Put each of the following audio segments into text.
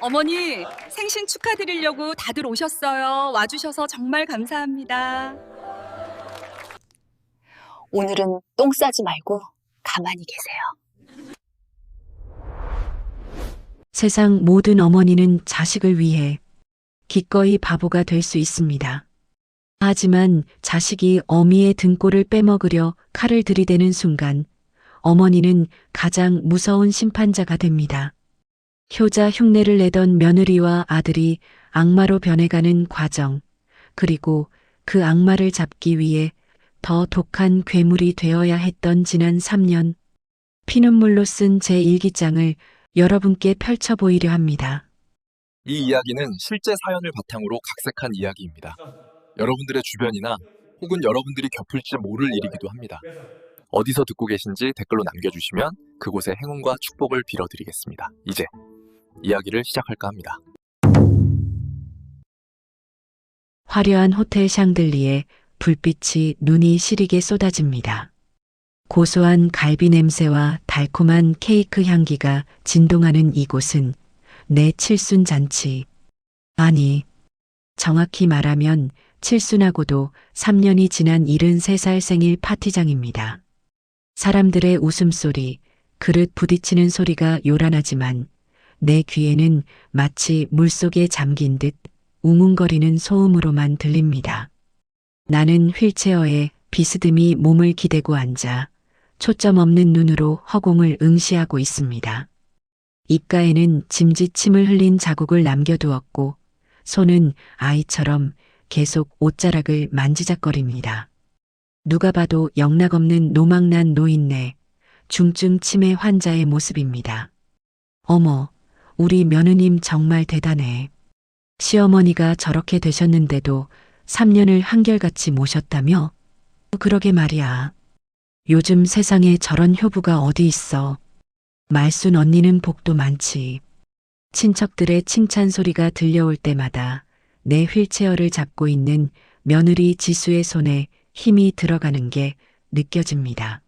어머니, 생신 축하드리려고 다들 오셨어요. 와주셔서 정말 감사합니다. 오늘은 똥 싸지 말고 가만히 계세요. 세상 모든 어머니는 자식을 위해 기꺼이 바보가 될 수 있습니다. 하지만 자식이 어미의 등골을 빼먹으려 칼을 들이대는 순간 어머니는 가장 무서운 심판자가 됩니다. 효자 흉내를 내던 며느리와 아들이 악마로 변해가는 과정, 그리고 그 악마를 잡기 위해 더 독한 괴물이 되어야 했던 지난 3년, 피눈물로 쓴 제1기장을 여러분께 펼쳐보이려 합니다. 이 이야기는 실제 사연을 바탕으로 각색한 이야기입니다. 여러분들의 주변이나 혹은 여러분들이 겪을지 모를 일이기도 합니다. 어디서 듣고 계신지 댓글로 남겨주시면 그곳의 행운과 축복을 빌어드리겠습니다. 이제 이야기를 시작할까 합니다. 화려한 호텔 샹들리에 불빛이 눈이 시리게 쏟아집니다. 고소한 갈비 냄새와 달콤한 케이크 향기가 진동하는 이곳은 내 칠순잔치, 아니, 정확히 말하면 칠순하고도 3년이 지난 73살 생일 파티장입니다. 사람들의 웃음소리, 그릇 부딪히는 소리가 요란하지만 내 귀에는 마치 물속에 잠긴 듯 웅웅거리는 소음으로만 들립니다. 나는 휠체어에 비스듬히 몸을 기대고 앉아 초점 없는 눈으로 허공을 응시하고 있습니다. 입가에는 짐짓침을 흘린 자국을 남겨두었고 손은 아이처럼 계속 옷자락을 만지작거립니다. 누가 봐도 영락없는 노망난 노인네, 중증 치매 환자의 모습입니다. 어머, 우리 며느님 정말 대단해. 시어머니가 저렇게 되셨는데도 3년을 한결같이 모셨다며? 그러게 말이야. 요즘 세상에 저런 효부가 어디 있어. 말순 언니는 복도 많지. 친척들의 칭찬 소리가 들려올 때마다 내 휠체어를 잡고 있는 며느리 지수의 손에 힘이 들어가는 게 느껴집니다.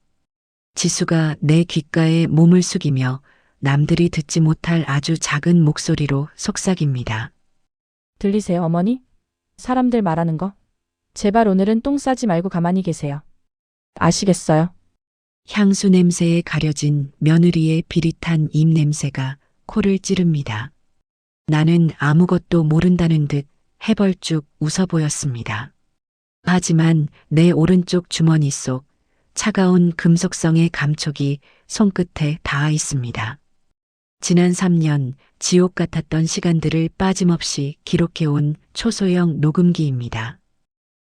지수가 내 귓가에 몸을 숙이며 남들이 듣지 못할 아주 작은 목소리로 속삭입니다. 들리세요, 어머니? 사람들 말하는 거? 제발 오늘은 똥 싸지 말고 가만히 계세요. 아시겠어요? 향수 냄새에 가려진 며느리의 비릿한 입 냄새가 코를 찌릅니다. 나는 아무것도 모른다는 듯 해벌쭉 웃어 보였습니다. 하지만 내 오른쪽 주머니 속 차가운 금속성의 감촉이 손끝에 닿아 있습니다. 지난 3년 지옥 같았던 시간들을 빠짐없이 기록해온 초소형 녹음기입니다.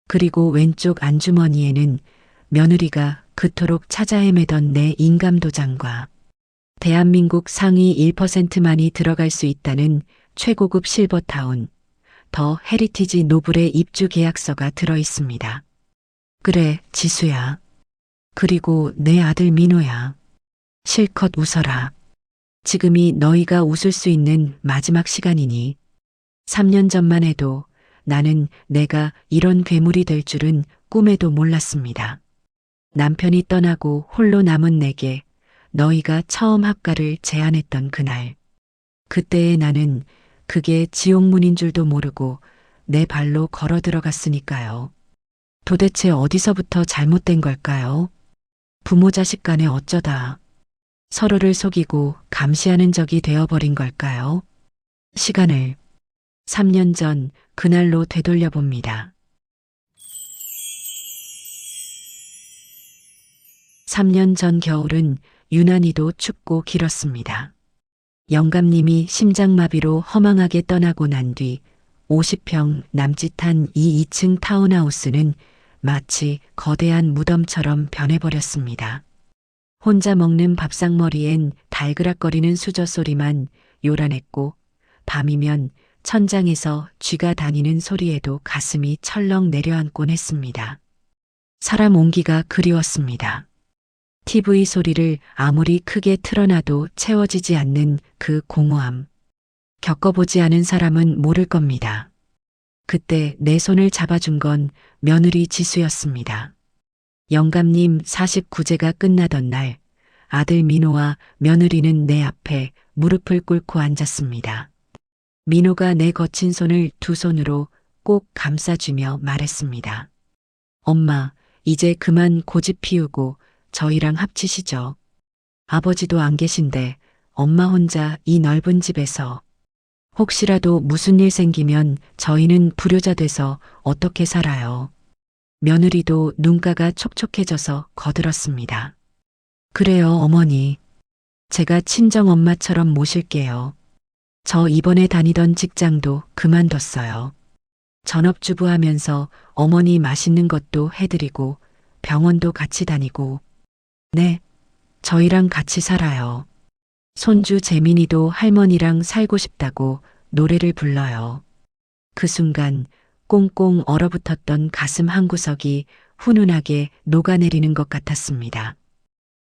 그리고 왼쪽 안주머니에는 며느리가 그토록 찾아 헤매던 내 인감도장과 대한민국 상위 1%만이 들어갈 수 있다는 최고급 실버타운, 더 헤리티지 노블의 입주 계약서가 들어 있습니다. 그래, 지수야. 그리고 내 아들 민호야. 실컷 웃어라. 지금이 너희가 웃을 수 있는 마지막 시간이니. 3년 전만 해도 나는 내가 이런 괴물이 될 줄은 꿈에도 몰랐습니다. 남편이 떠나고 홀로 남은 내게 너희가 처음 합가를 제안했던 그날. 그때의 나는 그게 지옥문인 줄도 모르고 내 발로 걸어 들어갔으니까요. 도대체 어디서부터 잘못된 걸까요? 부모 자식 간에 어쩌다 서로를 속이고 감시하는 적이 되어버린 걸까요? 시간을 3년 전 그날로 되돌려 봅니다. 3년 전 겨울은 유난히도 춥고 길었습니다. 영감님이 심장마비로 허망하게 떠나고 난 뒤 50평 남짓한 이 2층 타운하우스는 마치 거대한 무덤처럼 변해버렸습니다. 혼자 먹는 밥상머리엔 달그락거리는 수저 소리만 요란했고 밤이면 천장에서 쥐가 다니는 소리에도 가슴이 철렁 내려앉곤 했습니다. 사람 온기가 그리웠습니다. TV 소리를 아무리 크게 틀어놔도 채워지지 않는 그 공허함. 겪어보지 않은 사람은 모를 겁니다. 그때 내 손을 잡아준 건 며느리 지수였습니다. 영감님 49제가 끝나던 날 아들 민호와 며느리는 내 앞에 무릎을 꿇고 앉았습니다. 민호가 내 거친 손을 두 손으로 꼭 감싸주며 말했습니다. 엄마, 이제 그만 고집 피우고 저희랑 합치시죠. 아버지도 안 계신데 엄마 혼자 이 넓은 집에서 혹시라도 무슨 일 생기면 저희는 불효자 돼서 어떻게 살아요. 며느리도 눈가가 촉촉해져서 거들었습니다. 그래요, 어머니. 제가 친정엄마처럼 모실게요. 저 이번에 다니던 직장도 그만뒀어요. 전업주부 하면서 어머니 맛있는 것도 해드리고 병원도 같이 다니고. 네, 저희랑 같이 살아요. 손주 재민이도 할머니랑 살고 싶다고 노래를 불러요. 그 순간 꽁꽁 얼어붙었던 가슴 한구석이 훈훈하게 녹아내리는 것 같았습니다.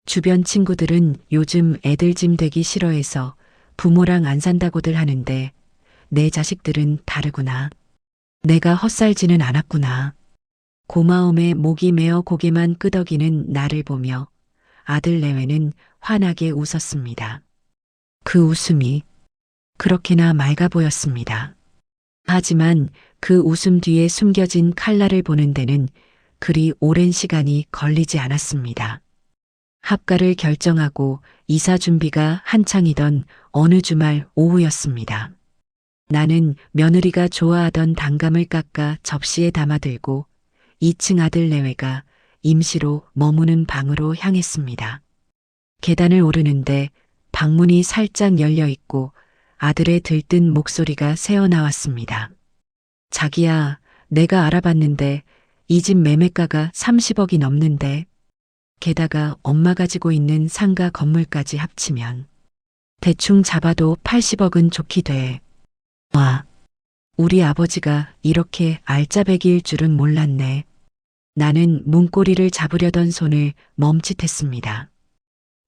주변 친구들은 요즘 애들 짐 되기 싫어해서 부모랑 안 산다고들 하는데 내 자식들은 다르구나. 내가 헛살지는 않았구나. 고마움에 목이 메어 고개만 끄덕이는 나를 보며 아들 내외는 환하게 웃었습니다. 그 웃음이 그렇게나 맑아 보였습니다. 하지만 그 웃음 뒤에 숨겨진 칼날을 보는 데는 그리 오랜 시간이 걸리지 않았습니다. 합가를 결정하고 이사 준비가 한창이던 어느 주말 오후였습니다. 나는 며느리가 좋아하던 단감을 깎아 접시에 담아들고 2층 아들 내외가 임시로 머무는 방으로 향했습니다. 계단을 오르는데 방문이 살짝 열려 있고 아들의 들뜬 목소리가 새어나왔습니다. 자기야, 내가 알아봤는데 이 집 매매가가 30억이 넘는데 게다가 엄마 가지고 있는 상가 건물까지 합치면 대충 잡아도 80억은 좋게 돼. 와, 우리 아버지가 이렇게 알짜배기일 줄은 몰랐네. 나는 문고리를 잡으려던 손을 멈칫했습니다.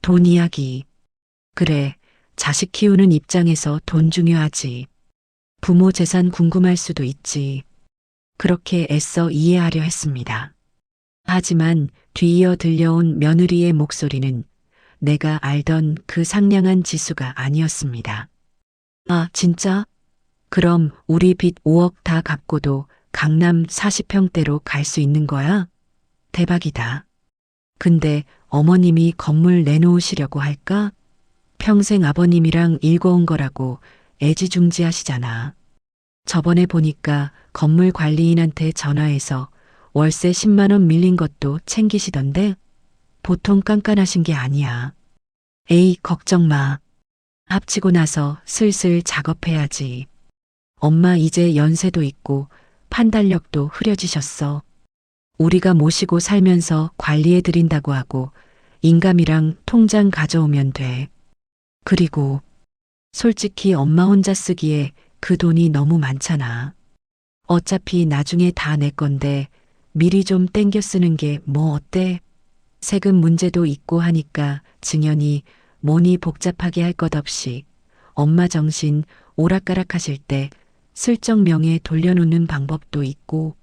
돈 이야기. 그래, 자식 키우는 입장에서 돈 중요하지. 부모 재산 궁금할 수도 있지. 그렇게 애써 이해하려 했습니다. 하지만 뒤이어 들려온 며느리의 목소리는 내가 알던 그 상냥한 지수가 아니었습니다. 아, 진짜? 그럼 우리 빚 5억 다 갚고도 강남 40평대로 갈 수 있는 거야? 대박이다. 근데 어머님이 건물 내놓으시려고 할까? 평생 아버님이랑 일궈온 거라고 애지중지하시잖아. 저번에 보니까 건물 관리인한테 전화해서 월세 10만 원 밀린 것도 챙기시던데 보통 깐깐하신 게 아니야. 에이, 걱정 마. 합치고 나서 슬슬 작업해야지. 엄마 이제 연세도 있고 판단력도 흐려지셨어. 우리가 모시고 살면서 관리해드린다고 하고 인감이랑 통장 가져오면 돼. 그리고 솔직히 엄마 혼자 쓰기에 그 돈이 너무 많잖아. 어차피 나중에 다 내 건데 미리 좀 땡겨 쓰는 게 뭐 어때? 세금 문제도 있고 하니까 증연이 뭐니 복잡하게 할 것 없이 엄마 정신 오락가락 하실 때 슬쩍 명예 돌려놓는 방법도 있고.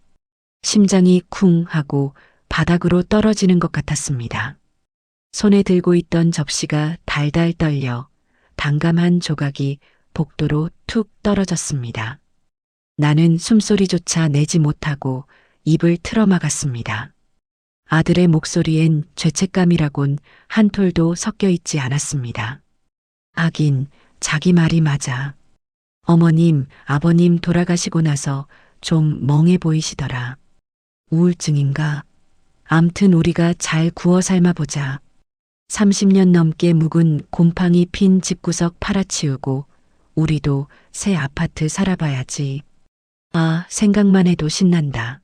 심장이 쿵 하고 바닥으로 떨어지는 것 같았습니다. 손에 들고 있던 접시가 달달 떨려 단감 한 조각이 복도로 툭 떨어졌습니다. 나는 숨소리조차 내지 못하고 입을 틀어막았습니다. 아들의 목소리엔 죄책감이라곤 한 톨도 섞여 있지 않았습니다. 하긴 자기 말이 맞아. 어머님, 아버님 돌아가시고 나서 좀 멍해 보이시더라. 우울증인가? 암튼 우리가 잘 구워 삶아보자. 30년 넘게 묵은 곰팡이 핀 집구석 팔아치우고 우리도 새 아파트 살아봐야지. 아, 생각만 해도 신난다.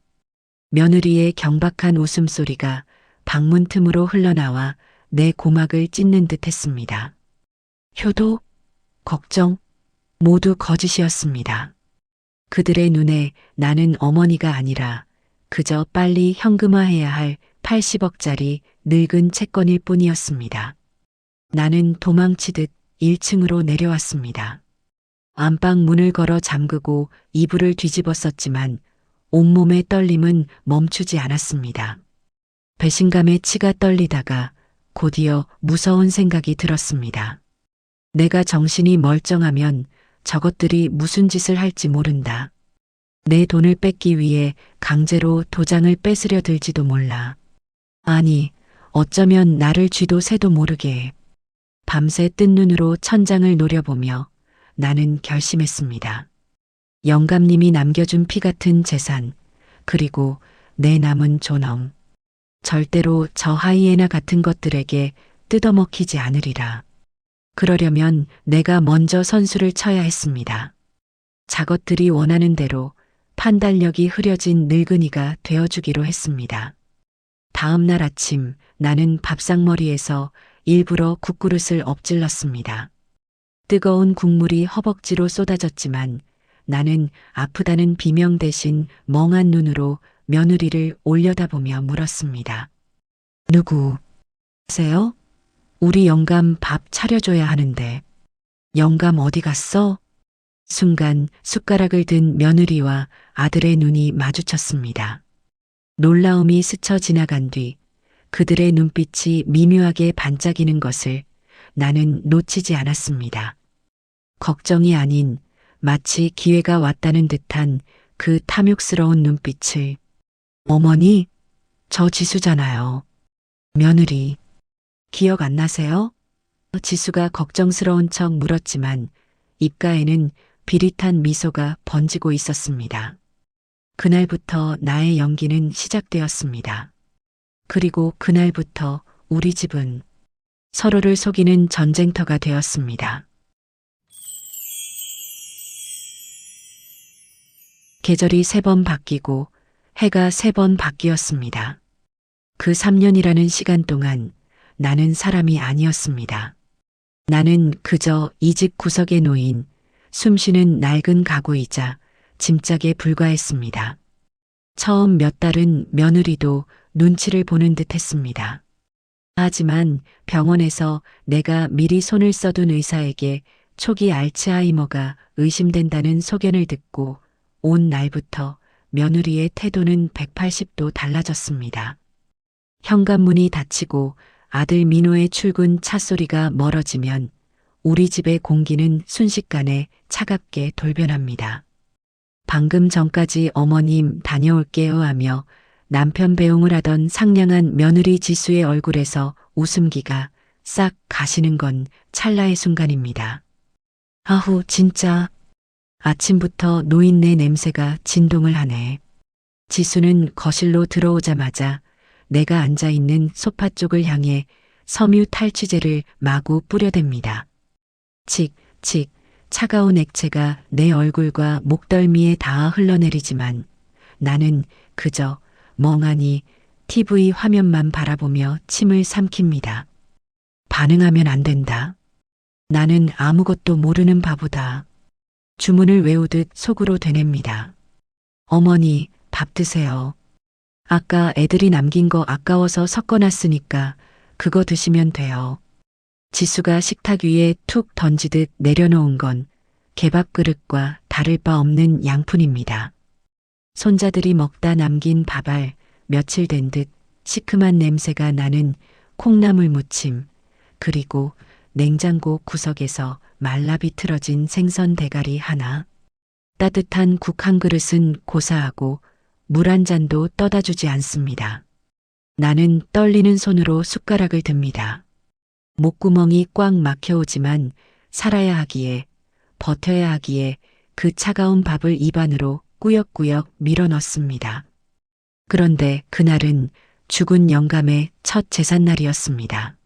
며느리의 경박한 웃음소리가 방문 틈으로 흘러나와 내 고막을 찢는 듯 했습니다. 효도, 걱정, 모두 거짓이었습니다. 그들의 눈에 나는 어머니가 아니라 그저 빨리 현금화해야 할 80억짜리 늙은 채권일 뿐이었습니다. 나는 도망치듯 1층으로 내려왔습니다. 안방 문을 걸어 잠그고 이불을 뒤집었었지만 온몸의 떨림은 멈추지 않았습니다. 배신감에 치가 떨리다가 곧이어 무서운 생각이 들었습니다. 내가 정신이 멀쩡하면 저것들이 무슨 짓을 할지 모른다. 내 돈을 뺏기 위해 강제로 도장을 뺏으려 들지도 몰라. 아니, 어쩌면 나를 쥐도 새도 모르게 해. 밤새 뜬 눈으로 천장을 노려보며 나는 결심했습니다. 영감님이 남겨준 피 같은 재산, 그리고 내 남은 존엄. 절대로 저 하이에나 같은 것들에게 뜯어먹히지 않으리라. 그러려면 내가 먼저 선수를 쳐야 했습니다. 저것들이 원하는 대로 판단력이 흐려진 늙은이가 되어주기로 했습니다. 다음 날 아침 나는 밥상머리에서 일부러 국그릇을 엎질렀습니다. 뜨거운 국물이 허벅지로 쏟아졌지만 나는 아프다는 비명 대신 멍한 눈으로 며느리를 올려다보며 물었습니다. 누구세요? 우리 영감 밥 차려줘야 하는데. 영감 어디 갔어? 순간 숟가락을 든 며느리와 아들의 눈이 마주쳤습니다. 놀라움이 스쳐 지나간 뒤 그들의 눈빛이 미묘하게 반짝이는 것을 나는 놓치지 않았습니다. 걱정이 아닌 마치 기회가 왔다는 듯한 그 탐욕스러운 눈빛을. 어머니, 저 지수잖아요. 며느리, 기억 안 나세요? 지수가 걱정스러운 척 물었지만 입가에는 비릿한 미소가 번지고 있었습니다. 그날부터 나의 연기는 시작되었습니다. 그리고 그날부터 우리 집은 서로를 속이는 전쟁터가 되었습니다. 계절이 3번 바뀌고 해가 3번 바뀌었습니다. 그 3년이라는 시간 동안 나는 사람이 아니었습니다. 나는 그저 이 집 구석에 놓인 숨쉬는 낡은 가구이자 짐짝에 불과했습니다. 처음 몇 달은 며느리도 눈치를 보는 듯 했습니다. 하지만 병원에서 내가 미리 손을 써둔 의사에게 초기 알츠하이머가 의심된다는 소견을 듣고 온 날부터 며느리의 태도는 180도 달라졌습니다. 현관문이 닫히고 아들 민호의 출근 찻소리가 멀어지면 우리 집의 공기는 순식간에 차갑게 돌변합니다. 방금 전까지 어머님 다녀올게요 하며 남편 배웅을 하던 상냥한 며느리 지수의 얼굴에서 웃음기가 싹 가시는 건 찰나의 순간입니다. 아후, 진짜. 아침부터 노인네 냄새가 진동을 하네. 지수는 거실로 들어오자마자 내가 앉아있는 소파 쪽을 향해 섬유 탈취제를 마구 뿌려댑니다. 칙, 칙, 차가운 액체가 내 얼굴과 목덜미에 닿아 흘러내리지만 나는 그저 멍하니 TV 화면만 바라보며 침을 삼킵니다. 반응하면 안 된다. 나는 아무것도 모르는 바보다. 주문을 외우듯 속으로 되냅니다. 어머니, 밥 드세요. 아까 애들이 남긴 거 아까워서 섞어놨으니까 그거 드시면 돼요. 지수가 식탁 위에 툭 던지듯 내려놓은 건 개밥 그릇과 다를 바 없는 양푼입니다. 손자들이 먹다 남긴 밥알, 며칠 된 듯 시큼한 냄새가 나는 콩나물 무침, 그리고 냉장고 구석에서 말라 비틀어진 생선 대가리 하나. 따뜻한 국 한 그릇은 고사하고 물 한 잔도 떠다 주지 않습니다. 나는 떨리는 손으로 숟가락을 듭니다. 목구멍이 꽉 막혀오지만 살아야 하기에, 버텨야 하기에 그 차가운 밥을 입안으로 꾸역꾸역 밀어 넣습니다. 그런데 그날은 죽은 영감의 첫 제삿날이었습니다.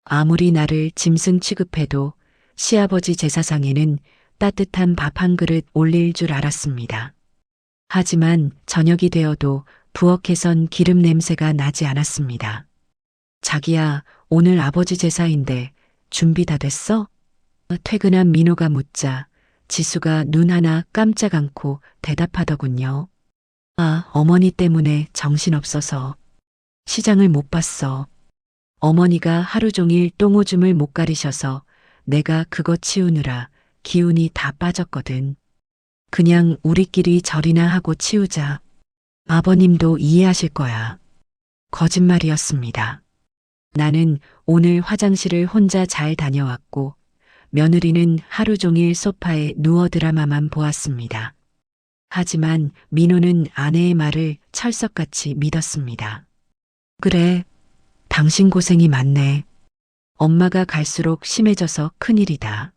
아무리 나를 짐승 취급해도 시아버지 제사상에는 따뜻한 밥 한 그릇 올릴 줄 알았습니다. 하지만 저녁이 되어도 부엌에선 기름 냄새가 나지 않았습니다. 자기야, 오늘 아버지 제사인데 준비 다 됐어? 퇴근한 민호가 묻자 지수가 눈 하나 깜짝 않고 대답하더군요. 아, 어머니 때문에 정신없어서 시장을 못 봤어. 어머니가 하루 종일 똥오줌을 못 가리셔서 내가 그거 치우느라 기운이 다 빠졌거든. 그냥 우리끼리 절이나 하고 치우자. 아버님도 이해하실 거야. 거짓말이었습니다. 나는 오늘 화장실을 혼자 잘 다녀왔고 며느리는 하루 종일 소파에 누워 드라마만 보았습니다. 하지만 민호는 아내의 말을 철석같이 믿었습니다. 그래, 당신 고생이 많네. 엄마가 갈수록 심해져서 큰일이다.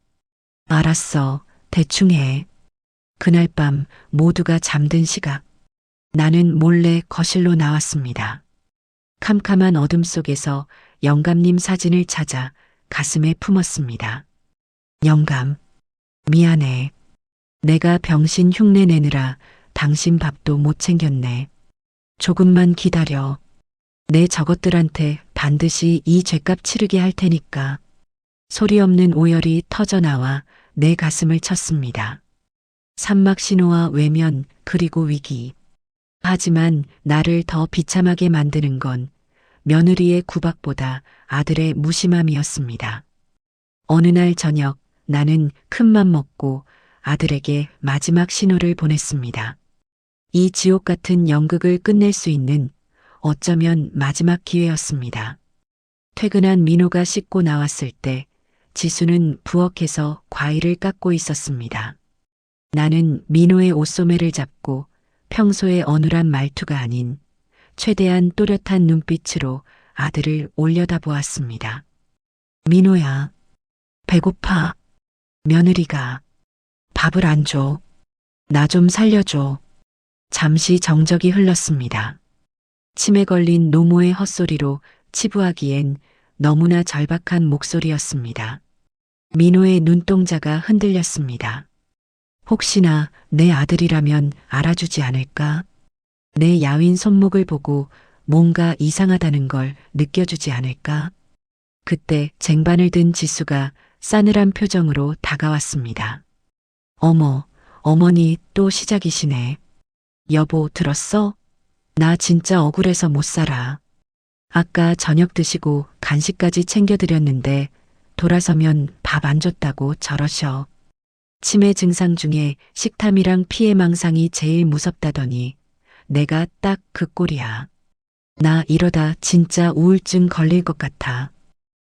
알았어, 대충 해. 그날 밤 모두가 잠든 시각, 나는 몰래 거실로 나왔습니다. 캄캄한 어둠 속에서 영감님 사진을 찾아 가슴에 품었습니다. 영감, 미안해. 내가 병신 흉내 내느라 당신 밥도 못 챙겼네. 조금만 기다려. 내 저것들한테 반드시 이 죗값 치르게 할 테니까. 소리 없는 오열이 터져나와 내 가슴을 쳤습니다. 산막 신호와 외면 그리고 위기. 하지만 나를 더 비참하게 만드는 건 며느리의 구박보다 아들의 무심함이었습니다. 어느 날 저녁 나는 큰맘 먹고 아들에게 마지막 신호를 보냈습니다. 이 지옥 같은 연극을 끝낼 수 있는 어쩌면 마지막 기회였습니다. 퇴근한 민호가 씻고 나왔을 때 지수는 부엌에서 과일을 깎고 있었습니다. 나는 민호의 옷소매를 잡고 평소의 어눌한 말투가 아닌 최대한 또렷한 눈빛으로 아들을 올려다보았습니다. 민호야, 배고파. 며느리가 밥을 안 줘. 나 좀 살려줘. 잠시 정적이 흘렀습니다. 침에 걸린 노모의 헛소리로 치부하기엔 너무나 절박한 목소리였습니다. 민호의 눈동자가 흔들렸습니다. 혹시나 내 아들이라면 알아주지 않을까? 내 야윈 손목을 보고 뭔가 이상하다는 걸 느껴주지 않을까? 그때 쟁반을 든 지수가 싸늘한 표정으로 다가왔습니다. 어머, 어머니 또 시작이시네. 여보 들었어? 나 진짜 억울해서 못 살아. 아까 저녁 드시고 간식까지 챙겨드렸는데 돌아서면 밥 안 줬다고 저러셔. 치매 증상 중에 식탐이랑 피해망상이 제일 무섭다더니 내가 딱 그 꼴이야. 나 이러다 진짜 우울증 걸릴 것 같아.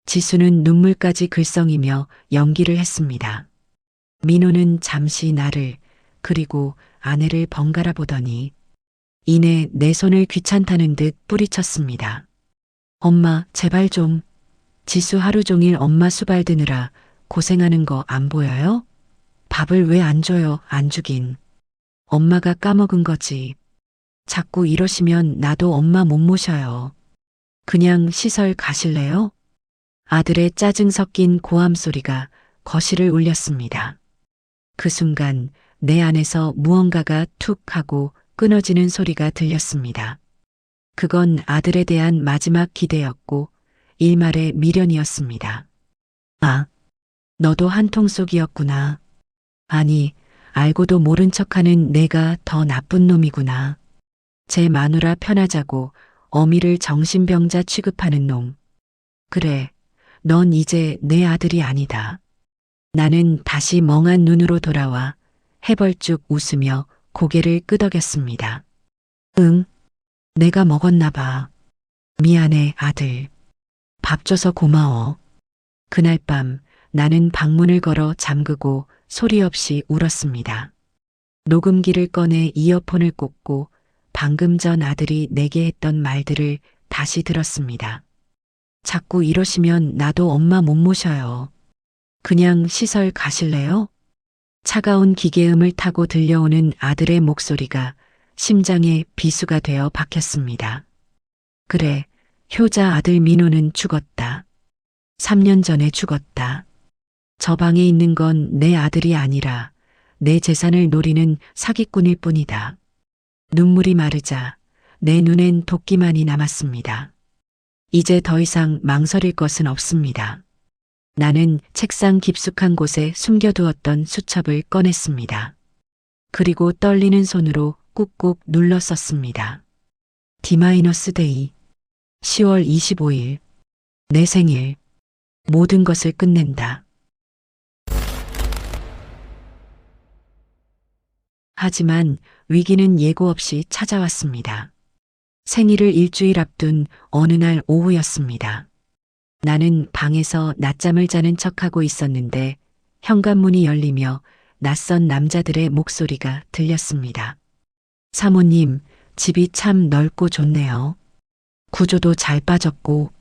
지수는 눈물까지 글썽이며 연기를 했습니다. 민호는 잠시 나를 그리고 아내를 번갈아 보더니 이내 내 손을 귀찮다는 듯 뿌리쳤습니다. 엄마 제발 좀. 지수 하루 종일 엄마 수발 드느라 고생하는 거 안 보여요? 밥을 왜 안 줘요? 안 주긴. 엄마가 까먹은 거지. 자꾸 이러시면 나도 엄마 못 모셔요. 그냥 시설 가실래요? 아들의 짜증 섞인 고함 소리가 거실을 울렸습니다. 그 순간 내 안에서 무언가가 툭 하고 끊어지는 소리가 들렸습니다. 그건 아들에 대한 마지막 기대였고 일말의 미련이었습니다. 아, 너도 한통속이었구나. 아니, 알고도 모른 척하는 내가 더 나쁜 놈이구나. 제 마누라 편하자고 어미를 정신병자 취급하는 놈. 그래, 넌 이제 내 아들이 아니다. 나는 다시 멍한 눈으로 돌아와 해벌쭉 웃으며 고개를 끄덕였습니다. 응, 내가 먹었나 봐. 미안해, 아들. 밥 줘서 고마워. 그날 밤 나는 방문을 걸어 잠그고 소리 없이 울었습니다. 녹음기를 꺼내 이어폰을 꽂고 방금 전 아들이 내게 했던 말들을 다시 들었습니다. 자꾸 이러시면 나도 엄마 못 모셔요. 그냥 시설 가실래요? 차가운 기계음을 타고 들려오는 아들의 목소리가 심장에 비수가 되어 박혔습니다. 그래, 효자 아들 민호는 죽었다. 3년 전에 죽었다. 저 방에 있는 건 내 아들이 아니라 내 재산을 노리는 사기꾼일 뿐이다. 눈물이 마르자 내 눈엔 도끼만이 남았습니다. 이제 더 이상 망설일 것은 없습니다. 나는 책상 깊숙한 곳에 숨겨두었던 수첩을 꺼냈습니다. 그리고 떨리는 손으로 꾹꾹 눌러 썼습니다. D-데이 10월 25일 내 생일 모든 것을 끝낸다. 하지만 위기는 예고 없이 찾아왔습니다. 생일을 일주일 앞둔 어느 날 오후였습니다. 나는 방에서 낮잠을 자는 척하고 있었는데 현관문이 열리며 낯선 남자들의 목소리가 들렸습니다. 사모님, 집이 참 넓고 좋네요. 구조도 잘 빠졌고,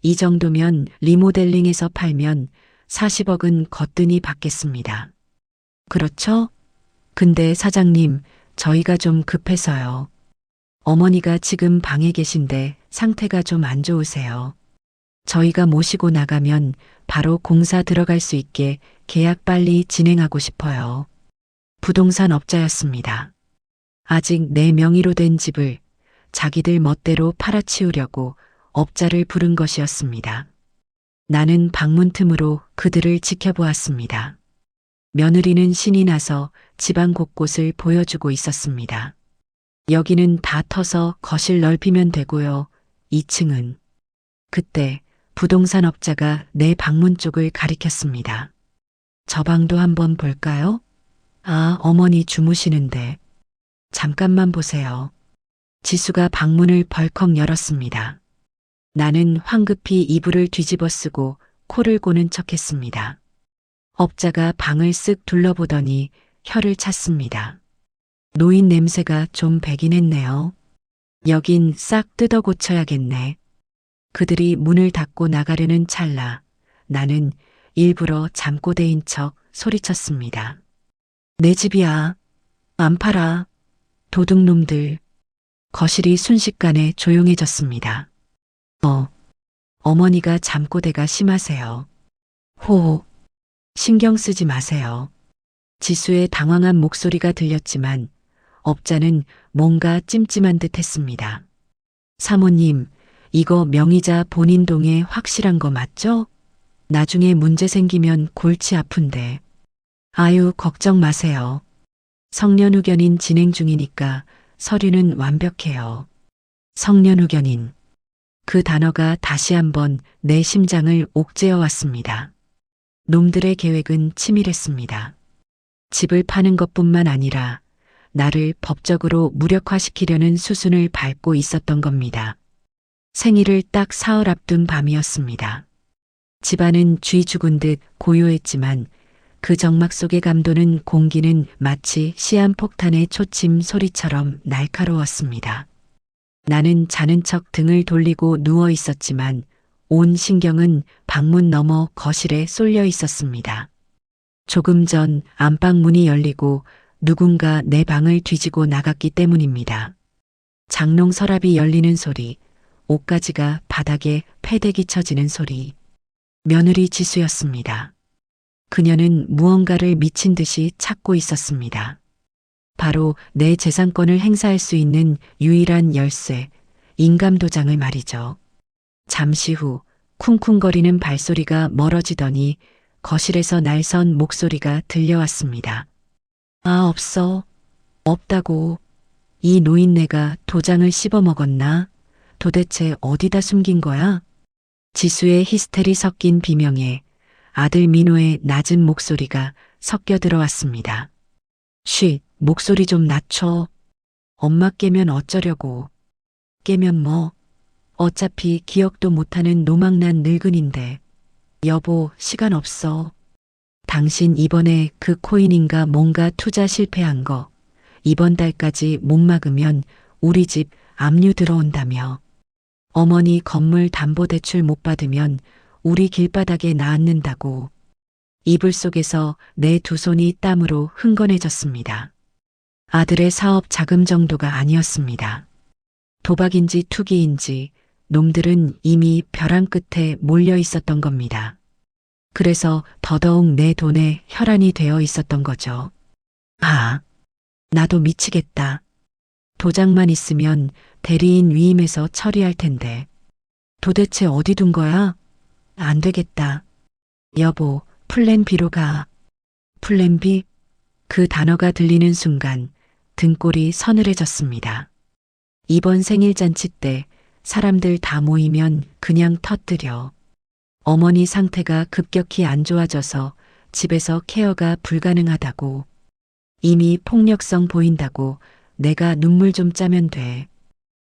이 정도면 리모델링해서 팔면 40억은 거뜬히 받겠습니다. 그렇죠? 근데 사장님, 저희가 좀 급해서요. 어머니가 지금 방에 계신데 상태가 좀 안 좋으세요. 저희가 모시고 나가면 바로 공사 들어갈 수 있게 계약 빨리 진행하고 싶어요. 부동산 업자였습니다. 아직 내 명의로 된 집을 자기들 멋대로 팔아치우려고 업자를 부른 것이었습니다. 나는 방문 틈으로 그들을 지켜보았습니다. 며느리는 신이 나서 집안 곳곳을 보여주고 있었습니다. 여기는 다 터서 거실 넓히면 되고요. 2층은. 그때 부동산 업자가 내 방문 쪽을 가리켰습니다. 저 방도 한번 볼까요? 아, 어머니 주무시는데. 잠깐만 보세요. 지수가 방문을 벌컥 열었습니다. 나는 황급히 이불을 뒤집어 쓰고 코를 고는 척했습니다. 업자가 방을 쓱 둘러보더니 혀를 찼습니다. 노인 냄새가 좀 배긴 했네요. 여긴 싹 뜯어 고쳐야겠네. 그들이 문을 닫고 나가려는 찰나 나는 일부러 잠꼬대인 척 소리쳤습니다. 내 집이야. 안 팔아. 도둑놈들. 거실이 순식간에 조용해졌습니다. 어머니가 잠꼬대가 심하세요. 호호. 신경 쓰지 마세요. 지수의 당황한 목소리가 들렸지만 업자는 뭔가 찜찜한 듯 했습니다. 사모님, 이거 명의자 본인 동에 확실한 거 맞죠? 나중에 문제 생기면 골치 아픈데. 아유, 걱정 마세요. 성년후견인 진행 중이니까 서류는 완벽해요. 성년후견인. 그 단어가 다시 한번 내 심장을 옥죄어 왔습니다. 놈들의 계획은 치밀했습니다. 집을 파는 것뿐만 아니라 나를 법적으로 무력화시키려는 수순을 밟고 있었던 겁니다. 생일을 딱 사흘 앞둔 밤이었습니다. 집안은 쥐 죽은 듯 고요했지만 그 정막 속에 감도는 공기는 마치 시한폭탄의 초침 소리처럼 날카로웠습니다. 나는 자는 척 등을 돌리고 누워 있었지만 온 신경은 방문 너머 거실에 쏠려 있었습니다. 조금 전 안방 문이 열리고 누군가 내 방을 뒤지고 나갔기 때문입니다. 장롱 서랍이 열리는 소리, 옷가지가 바닥에 패대기 쳐지는 소리. 며느리 지수였습니다. 그녀는 무언가를 미친 듯이 찾고 있었습니다. 바로 내 재산권을 행사할 수 있는 유일한 열쇠, 인감도장을 말이죠. 잠시 후 쿵쿵거리는 발소리가 멀어지더니 거실에서 날선 목소리가 들려왔습니다. 아, 없어. 없다고. 이 노인네가 도장을 씹어먹었나? 도대체 어디다 숨긴 거야? 지수의 히스테리 섞인 비명에 아들 민호의 낮은 목소리가 섞여 들어왔습니다. 쉿, 목소리 좀 낮춰. 엄마 깨면 어쩌려고. 깨면 뭐. 어차피 기억도 못하는 노망난 늙은인데. 여보, 시간 없어. 당신 이번에 그 코인인가 뭔가 투자 실패한 거. 이번 달까지 못 막으면 우리 집 압류 들어온다며. 어머니 건물 담보대출 못 받으면 우리 길바닥에 나앉는다고. 이불 속에서 내 두 손이 땀으로 흥건해졌습니다. 아들의 사업 자금 정도가 아니었습니다. 도박인지 투기인지 놈들은 이미 벼랑 끝에 몰려 있었던 겁니다. 그래서 더더욱 내 돈에 혈안이 되어 있었던 거죠. 아, 나도 미치겠다. 도장만 있으면 대리인 위임해서 처리할 텐데. 도대체 어디 둔 거야? 안 되겠다. 여보, 플랜 B로 가. 플랜 B? 그 단어가 들리는 순간 등골이 서늘해졌습니다. 이번 생일잔치 때 사람들 다 모이면 그냥 터뜨려. 어머니 상태가 급격히 안 좋아져서 집에서 케어가 불가능하다고. 이미 폭력성 보인다고 내가 눈물 좀 짜면 돼.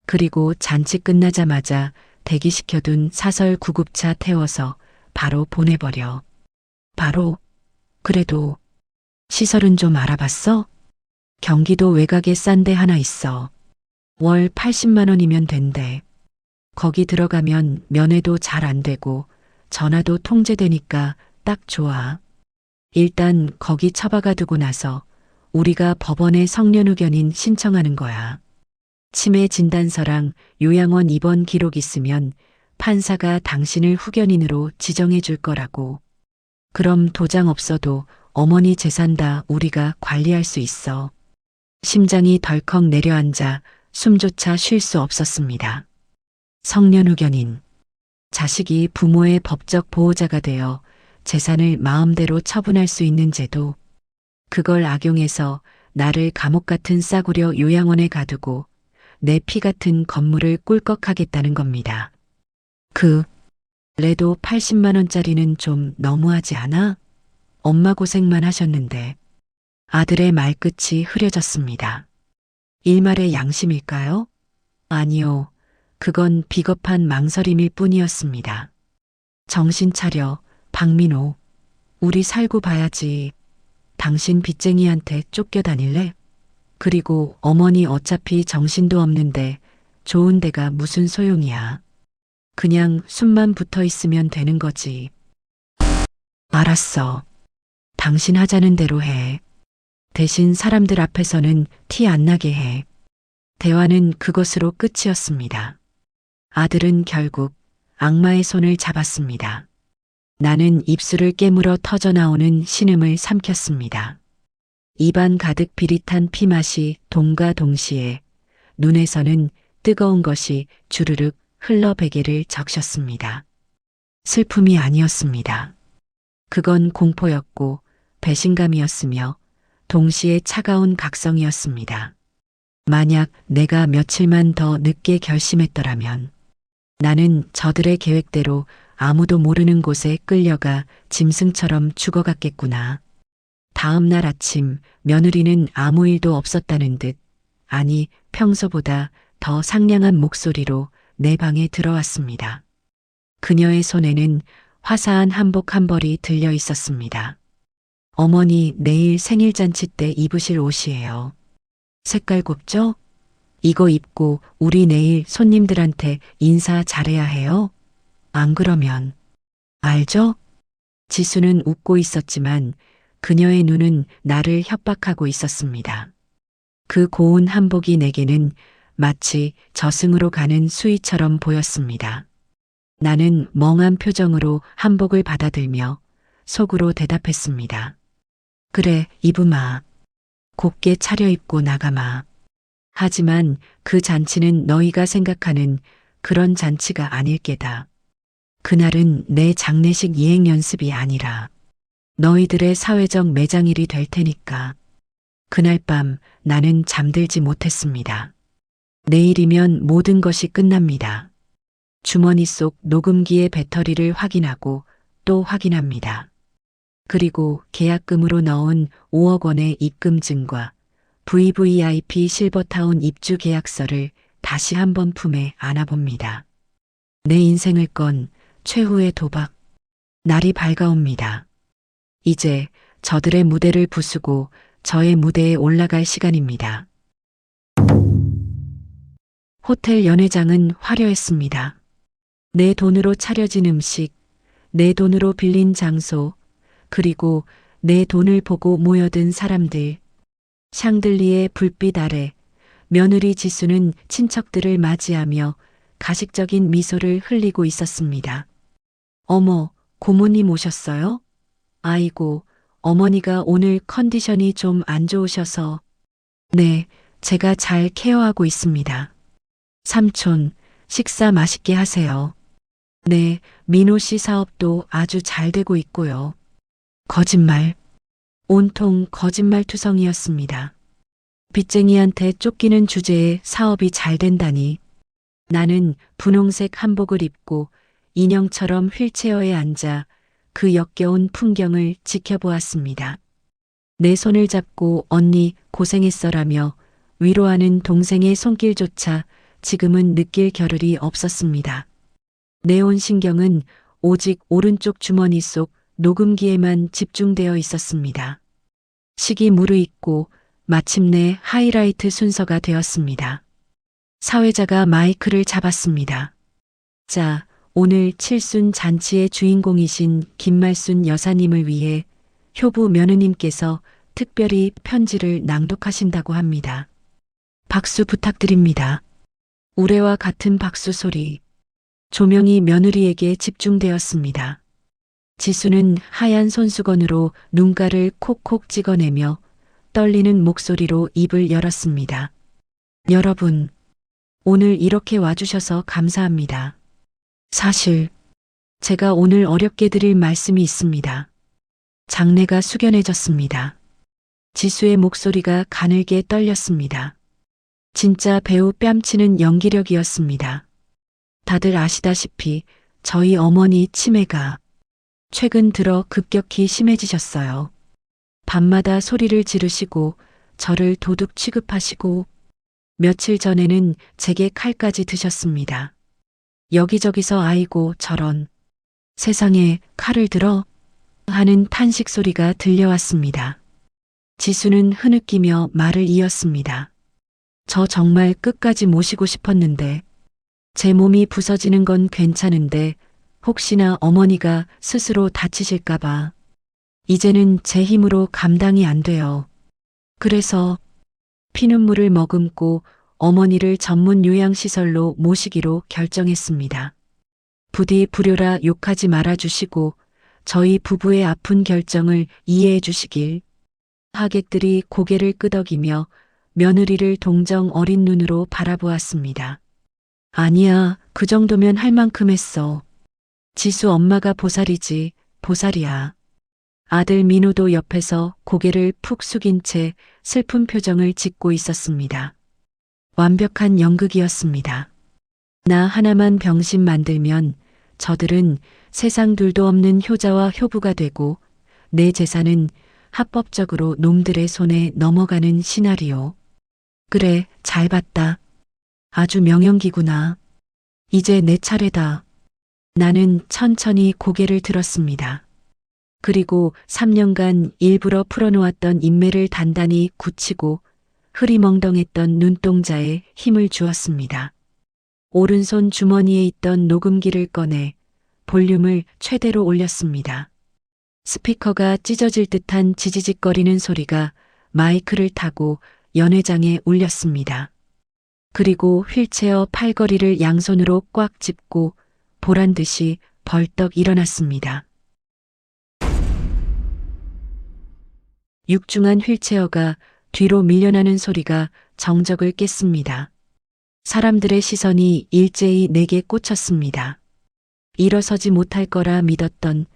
그리고 잔치 끝나자마자 대기시켜둔 사설 구급차 태워서 바로 보내버려. 바로 그래도 시설은 좀 알아봤어? 경기도 외곽에 싼 데 하나 있어. 월 80만 원이면 된대. 거기 들어가면 면회도 잘 안 되고 전화도 통제되니까 딱 좋아. 일단 거기 처박아 두고 나서 우리가 법원에 성년 의견인 신청하는 거야. 치매 진단서랑 요양원 입원 기록 있으면 판사가 당신을 후견인으로 지정해 줄 거라고. 그럼 도장 없어도 어머니 재산 다 우리가 관리할 수 있어. 심장이 덜컥 내려앉아 숨조차 쉴 수 없었습니다. 성년 후견인. 자식이 부모의 법적 보호자가 되어 재산을 마음대로 처분할 수 있는 제도. 그걸 악용해서 나를 감옥 같은 싸구려 요양원에 가두고 내 피 같은 건물을 꿀꺽하겠다는 겁니다. 그래도 80만 원짜리는 좀 너무하지 않아? 엄마 고생만 하셨는데. 아들의 말끝이 흐려졌습니다. 일말의 양심일까요? 아니요. 그건 비겁한 망설임일 뿐이었습니다. 정신 차려, 박민호. 우리 살고 봐야지. 당신 빚쟁이한테 쫓겨다닐래? 그리고 어머니 어차피 정신도 없는데 좋은 데가 무슨 소용이야. 그냥 숨만 붙어 있으면 되는 거지. 알았어. 당신 하자는 대로 해. 대신 사람들 앞에서는 티 안 나게 해. 대화는 그것으로 끝이었습니다. 아들은 결국 악마의 손을 잡았습니다. 나는 입술을 깨물어 터져나오는 신음을 삼켰습니다. 입안 가득 비릿한 피맛이 동과 동시에 눈에서는 뜨거운 것이 주르륵 흘러 베개를 적셨습니다. 슬픔이 아니었습니다. 그건 공포였고 배신감이었으며 동시에 차가운 각성이었습니다. 만약 내가 며칠만 더 늦게 결심했더라면 나는 저들의 계획대로 아무도 모르는 곳에 끌려가 짐승처럼 죽어갔겠구나. 다음 날 아침 며느리는 아무 일도 없었다는 듯, 아니 평소보다 더 상냥한 목소리로 내 방에 들어왔습니다. 그녀의 손에는 화사한 한복 한 벌이 들려 있었습니다. 어머니 내일 생일잔치 때 입으실 옷이에요. 색깔 곱죠? 이거 입고 우리 내일 손님들한테 인사 잘해야 해요. 안 그러면. 알죠? 지수는 웃고 있었지만 그녀의 눈은 나를 협박하고 있었습니다. 그 고운 한복이 내게는 마치 저승으로 가는 수위처럼 보였습니다. 나는 멍한 표정으로 한복을 받아들며 속으로 대답했습니다. 그래, 입으마. 곱게 차려입고 나가마. 하지만 그 잔치는 너희가 생각하는 그런 잔치가 아닐 게다. 그날은 내 장례식 이행 연습이 아니라 너희들의 사회적 매장일이 될 테니까. 그날 밤 나는 잠들지 못했습니다. 내일이면 모든 것이 끝납니다. 주머니 속 녹음기의 배터리를 확인하고 또 확인합니다. 그리고 계약금으로 넣은 5억 원의 입금증과 VVIP 실버타운 입주 계약서를 다시 한번 품에 안아봅니다. 내 인생을 건 최후의 도박. 날이 밝아옵니다. 이제 저들의 무대를 부수고 저의 무대에 올라갈 시간입니다. 호텔 연회장은 화려했습니다. 내 돈으로 차려진 음식, 내 돈으로 빌린 장소, 그리고 내 돈을 보고 모여든 사람들. 샹들리에 불빛 아래 며느리 지수는 친척들을 맞이하며 가식적인 미소를 흘리고 있었습니다. 어머, 고모님 오셨어요? 아이고, 어머니가 오늘 컨디션이 좀 안 좋으셔서. 네, 제가 잘 케어하고 있습니다. 삼촌, 식사 맛있게 하세요. 네, 민호 씨 사업도 아주 잘 되고 있고요. 거짓말. 온통 거짓말투성이었습니다. 빚쟁이한테 쫓기는 주제에 사업이 잘 된다니. 나는 분홍색 한복을 입고 인형처럼 휠체어에 앉아 그 역겨운 풍경을 지켜보았습니다. 내 손을 잡고 언니 고생했어라며 위로하는 동생의 손길조차 지금은 느낄 겨를이 없었습니다. 내 온 신경은 오직 오른쪽 주머니 속 녹음기에만 집중되어 있었습니다. 식이 무르익고 마침내 하이라이트 순서가 되었습니다. 사회자가 마이크를 잡았습니다. 자, 오늘 칠순 잔치의 주인공이신 김말순 여사님을 위해 효부 며느님께서 특별히 편지를 낭독하신다고 합니다. 박수 부탁드립니다. 우레와 같은 박수 소리. 조명이 며느리에게 집중되었습니다. 지수는 하얀 손수건으로 눈가를 콕콕 찍어내며 떨리는 목소리로 입을 열었습니다. 여러분, 오늘 이렇게 와주셔서 감사합니다. 사실, 제가 오늘 어렵게 드릴 말씀이 있습니다. 장내가 숙연해졌습니다. 지수의 목소리가 가늘게 떨렸습니다. 진짜 배우 뺨치는 연기력이었습니다. 다들 아시다시피 저희 어머니 치매가 최근 들어 급격히 심해지셨어요. 밤마다 소리를 지르시고 저를 도둑 취급하시고 며칠 전에는 제게 칼까지 드셨습니다. 여기저기서 아이고 저런 세상에 칼을 들어 하는 탄식 소리가 들려왔습니다. 지수는 흐느끼며 말을 이었습니다. 저 정말 끝까지 모시고 싶었는데 제 몸이 부서지는 건 괜찮은데 혹시나 어머니가 스스로 다치실까봐 이제는 제 힘으로 감당이 안 돼요. 그래서 피눈물을 머금고 어머니를 전문 요양시설로 모시기로 결정했습니다. 부디 불효라 욕하지 말아주시고 저희 부부의 아픈 결정을 이해해 주시길. 하객들이 고개를 끄덕이며 며느리를 동정 어린 눈으로 바라보았습니다. 아니야, 그 정도면 할 만큼 했어. 지수 엄마가 보살이지, 보살이야. 아들 민호도 옆에서 고개를 푹 숙인 채 슬픈 표정을 짓고 있었습니다. 완벽한 연극이었습니다. 나 하나만 병신 만들면 저들은 세상 둘도 없는 효자와 효부가 되고 내 재산은 합법적으로 놈들의 손에 넘어가는 시나리오. 그래, 잘 봤다. 아주 명연기구나. 이제 내 차례다. 나는 천천히 고개를 들었습니다. 그리고 3년간 일부러 풀어놓았던 인매를 단단히 굳히고 흐리멍덩했던 눈동자에 힘을 주었습니다. 오른손 주머니에 있던 녹음기를 꺼내 볼륨을 최대로 올렸습니다. 스피커가 찢어질 듯한 지지직거리는 소리가 마이크를 타고 연회장에 울렸습니다. 그리고 휠체어 팔걸이를 양손으로 꽉 짚고 보란 듯이 벌떡 일어났습니다. 육중한 휠체어가 뒤로 밀려나는 소리가 정적을 깼습니다. 사람들의 시선이 일제히 내게 꽂혔습니다. 일어서지 못할 거라 믿었던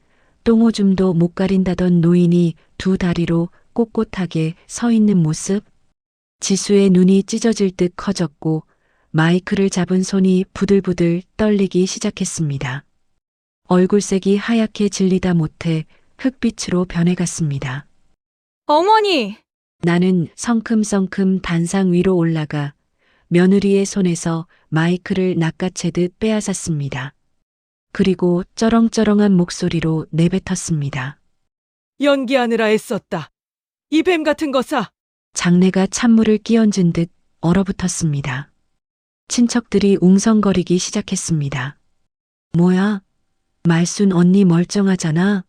똥오줌도 못 가린다던 노인이 두 다리로 꼿꼿하게 서 있는 모습. 지수의 눈이 찢어질 듯 커졌고 마이크를 잡은 손이 부들부들 떨리기 시작했습니다. 얼굴색이 하얗게 질리다 못해 흑빛으로 변해갔습니다. 어머니! 나는 성큼성큼 단상 위로 올라가 며느리의 손에서 마이크를 낚아채듯 빼앗았습니다. 그리고 쩌렁쩌렁한 목소리로 내뱉었습니다. 연기하느라 애썼다. 이 뱀 같은 거사. 장내가 찬물을 끼얹은 듯 얼어붙었습니다. 친척들이 웅성거리기 시작했습니다. 뭐야? 말순 언니 멀쩡하잖아.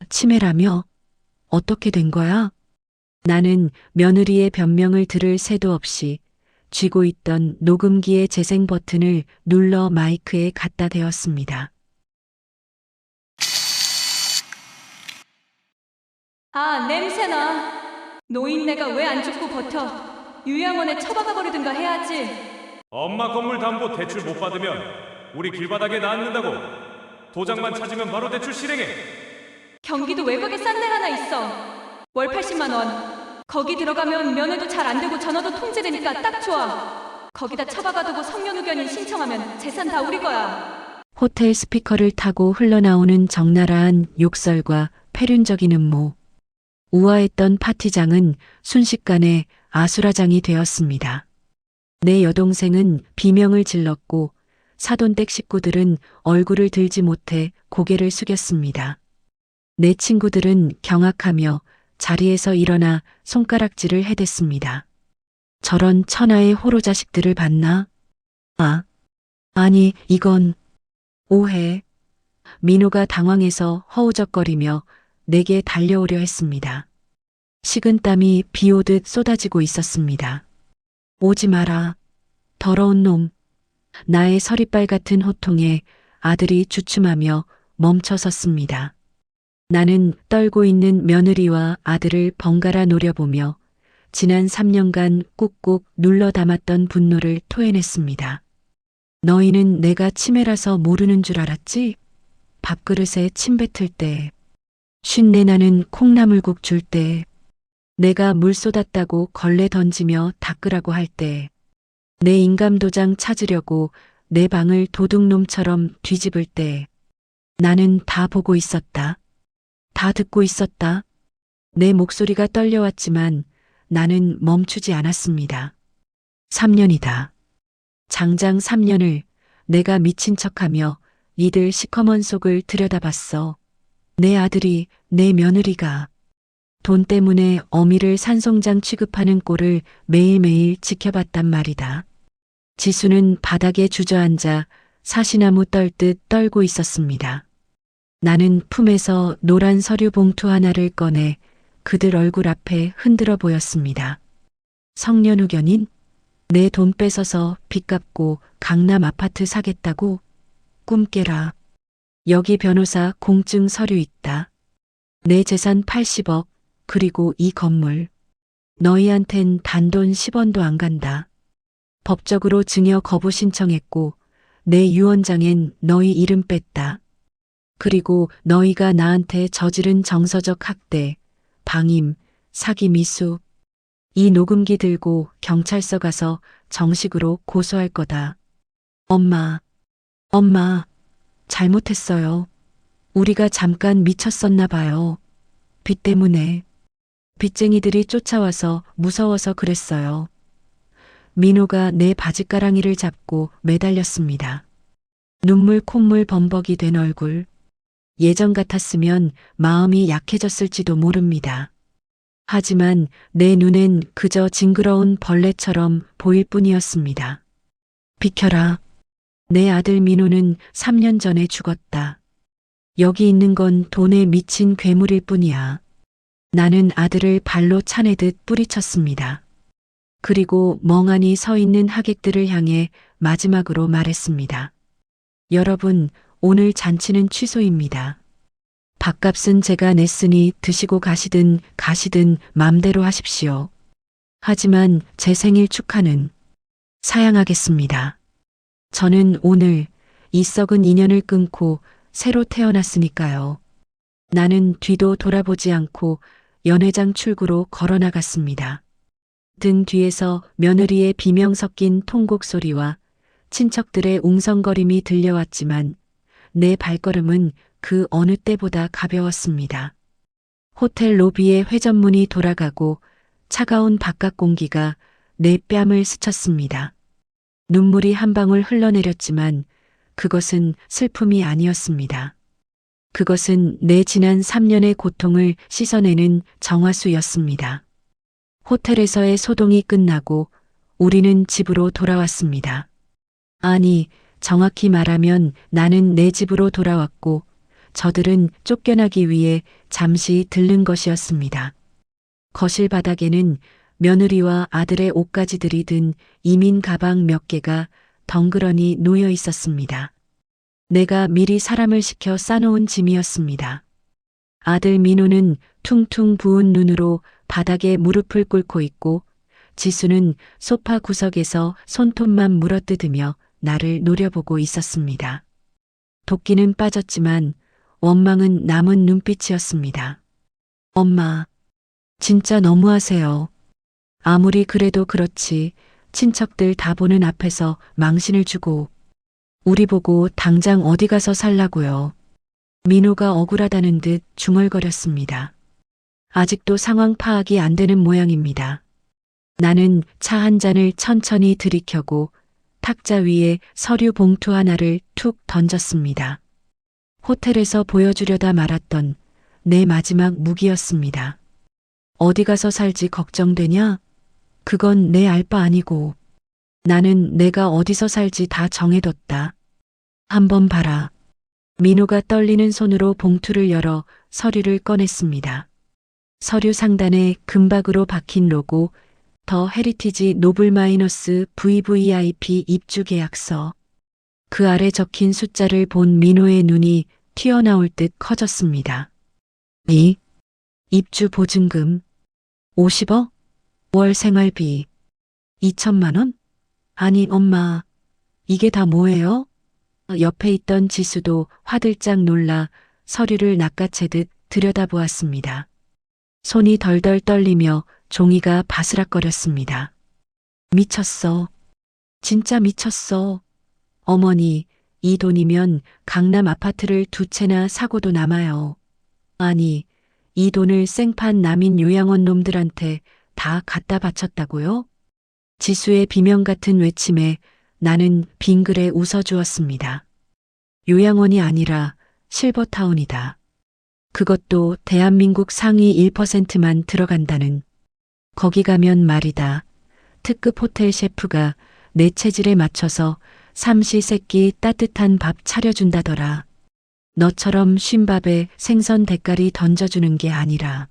치매라며? 어떻게 된 거야? 나는 며느리의 변명을 들을 새도 없이 쥐고 있던 녹음기의 재생 버튼을 눌러 마이크에 갖다 대었습니다. 아, 냄새나. 노인네가 왜 안 죽고 버텨? 요양원에 처박아 버리든가 해야지. 엄마 건물 담보 대출 못 받으면 우리 길바닥에 놔앉는다고. 도장만 찾으면 바로 대출 실행해. 경기도 외곽에 싼 데 하나 있어. 월 80만 원. 거기 들어가면 면회도 잘 안 되고 전화도 통제되니까 딱 좋아. 거기다 처박아두고 성년후견인 신청하면 재산 다 우리 거야. 호텔 스피커를 타고 흘러나오는 적나라한 욕설과 패륜적인 음모. 우아했던 파티장은 순식간에 아수라장이 되었습니다. 내 여동생은 비명을 질렀고 사돈댁 식구들은 얼굴을 들지 못해 고개를 숙였습니다. 내 친구들은 경악하며 자리에서 일어나 손가락질을 해댔습니다. 저런 천하의 호로 자식들을 봤나? 아니, 이건 오해. 민호가 당황해서 허우적거리며 내게 달려오려 했습니다. 식은땀이 비 오듯 쏟아지고 있었습니다. 오지 마라. 더러운 놈. 나의 서리빨 같은 호통에 아들이 주춤하며 멈춰 섰습니다. 나는 떨고 있는 며느리와 아들을 번갈아 노려보며 지난 3년간 꾹꾹 눌러 담았던 분노를 토해냈습니다. 너희는 내가 치매라서 모르는 줄 알았지? 밥그릇에 침 뱉을 때, 쉰내 나는 콩나물국 줄 때, 내가 물 쏟았다고 걸레 던지며 닦으라고 할 때, 내 인감도장 찾으려고 내 방을 도둑놈처럼 뒤집을 때, 나는 다 보고 있었다. 다 듣고 있었다. 내 목소리가 떨려왔지만 나는 멈추지 않았습니다. 3년이다. 장장 3년을 내가 미친 척하며 이들 시커먼 속을 들여다봤어. 내 아들이, 내 며느리가 돈 때문에 어미를 산송장 취급하는 꼴을 매일매일 지켜봤단 말이다. 지수는 바닥에 주저앉아 사시나무 떨듯 떨고 있었습니다. 나는 품에서 노란 서류 봉투 하나를 꺼내 그들 얼굴 앞에 흔들어 보였습니다. 성년후견인? 내 돈 뺏어서 빚 갚고 강남 아파트 사겠다고? 꿈 깨라. 여기 변호사 공증 서류 있다. 내 재산 80억, 그리고 이 건물. 너희한텐 단돈 10원도 안 간다. 법적으로 증여 거부 신청했고 내 유언장엔 너희 이름 뺐다. 그리고 너희가 나한테 저지른 정서적 학대, 방임, 사기 미수. 이 녹음기 들고 경찰서 가서 정식으로 고소할 거다. 엄마, 잘못했어요. 우리가 잠깐 미쳤었나 봐요. 빚 때문에. 빚쟁이들이 쫓아와서 무서워서 그랬어요. 민호가 내 바지가랑이를 잡고 매달렸습니다. 눈물 콧물 범벅이 된 얼굴. 예전 같았으면 마음이 약해졌을지도 모릅니다. 하지만 내 눈엔 그저 징그러운 벌레처럼 보일 뿐이었습니다. 비켜라. 내 아들 민호는 3년 전에 죽었다. 여기 있는 건 돈에 미친 괴물일 뿐이야. 나는 아들을 발로 차내듯 뿌리쳤습니다. 그리고 멍하니 서 있는 하객들을 향해 마지막으로 말했습니다. 여러분, 오늘 잔치는 취소입니다. 밥값은 제가 냈으니 드시고 가시든 맘대로 하십시오. 하지만 제 생일 축하는 사양하겠습니다. 저는 오늘 이 썩은 인연을 끊고 새로 태어났으니까요. 나는 뒤도 돌아보지 않고 연회장 출구로 걸어나갔습니다. 등 뒤에서 며느리의 비명 섞인 통곡 소리와 친척들의 웅성거림이 들려왔지만 내 발걸음은 그 어느 때보다 가벼웠습니다. 호텔 로비의 회전문이 돌아가고 차가운 바깥 공기가 내 뺨을 스쳤습니다. 눈물이 한 방울 흘러내렸지만 그것은 슬픔이 아니었습니다. 그것은 내 지난 3년의 고통을 씻어내는 정화수였습니다. 호텔에서의 소동이 끝나고 우리는 집으로 돌아왔습니다. 아니, 정확히 말하면 나는 내 집으로 돌아왔고 저들은 쫓겨나기 위해 잠시 들른 것이었습니다. 거실 바닥에는 며느리와 아들의 옷가지들이 든 이민 가방 몇 개가 덩그러니 놓여 있었습니다. 내가 미리 사람을 시켜 싸놓은 짐이었습니다. 아들 민호는 퉁퉁 부은 눈으로 바닥에 무릎을 꿇고 있고 지수는 소파 구석에서 손톱만 물어뜯으며 나를 노려보고 있었습니다. 도끼는 빠졌지만 원망은 남은 눈빛이었습니다. 엄마, 진짜 너무하세요. 아무리 그래도 그렇지 친척들 다 보는 앞에서 망신을 주고 우리 보고 당장 어디 가서 살라고요. 민호가 억울하다는 듯 중얼거렸습니다. 아직도 상황 파악이 안 되는 모양입니다. 나는 차 한 잔을 천천히 들이켜고 탁자 위에 서류 봉투 하나를 툭 던졌습니다. 호텔에서 보여주려다 말았던 내 마지막 무기였습니다. 어디 가서 살지 걱정되냐? 그건 내 알 바 아니고. 나는 내가 어디서 살지 다 정해뒀다. 한번 봐라. 민호가 떨리는 손으로 봉투를 열어 서류를 꺼냈습니다. 서류 상단에 금박으로 박힌 로고, 더 헤리티지 노블 마이너스 VVIP 입주 계약서. 그 아래 적힌 숫자를 본 민호의 눈이 튀어나올 듯 커졌습니다. 입주 보증금 50억? 월 생활비 2천만 원? 아니 엄마, 이게 다 뭐예요? 옆에 있던 지수도 화들짝 놀라 서류를 낚아채듯 들여다보았습니다. 손이 덜덜 떨리며 종이가 바스락거렸습니다. 미쳤어. 진짜 미쳤어. 어머니, 이 돈이면 강남 아파트를 2채나 사고도 남아요. 아니, 이 돈을 생판 남인 요양원 놈들한테 다 갖다 바쳤다고요? 지수의 비명 같은 외침에 나는 빙그레 웃어주었습니다. 요양원이 아니라 실버타운이다. 그것도 대한민국 상위 1%만 들어간다는. 거기 가면 말이다. 특급 호텔 셰프가 내 체질에 맞춰서 삼시세끼 따뜻한 밥 차려준다더라. 너처럼 쉰밥에 생선 대가리 던져주는 게 아니라.